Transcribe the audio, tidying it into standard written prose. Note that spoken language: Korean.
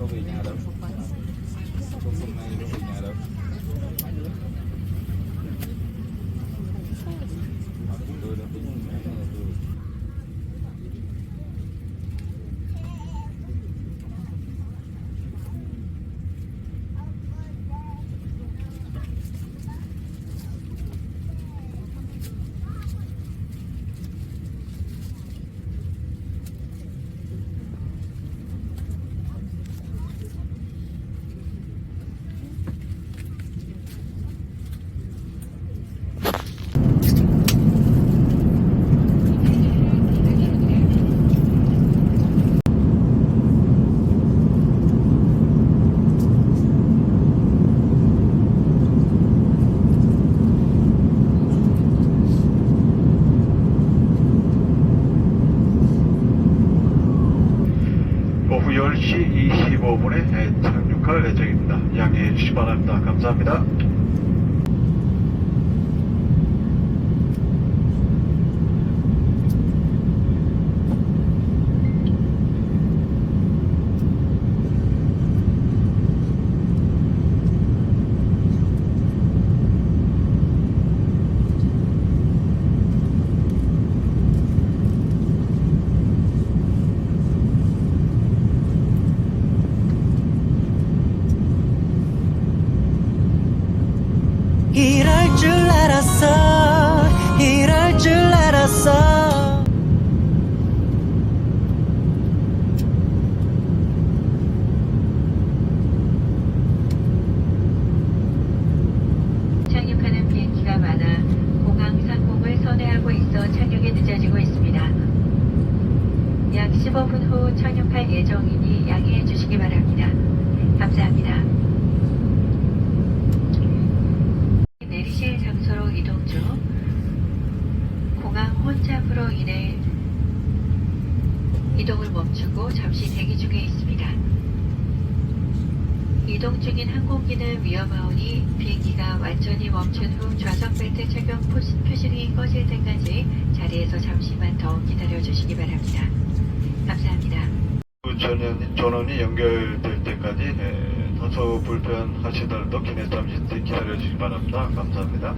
Cô về nhà đâu? Cô hôm nay cô về nhà đâu? Tôi đã tính tôi. 오후 10시 25분에 착륙할 예정입니다. 양해해 주시기 바랍니다. 감사합니다. 이럴 줄 알았어, 이럴 줄 알았어. 착륙하는 비행기가 많아 공항 상공을 선회하고 있어 착륙이 늦어지고 있습니다. 약 15분 후 착륙할 예정이니 양해해 주시기 바랍니다. 감사합니다. 내리실 장소로 이동 중 공항 혼잡으로 인해 이동을 멈추고 잠시 대기 중에 있습니다. 이동 중인 항공기는 위험하오니 비행기가 완전히 멈춘 후 좌석 벨트 착용 표시등이 꺼질 때까지 자리에서 잠시만 더 기다려 주시기 바랍니다. 감사합니다. 전원이 연결될 때까지 다소 불편하시더라도 기내 잠시 기다려 주시기 바랍니다. 감사합니다.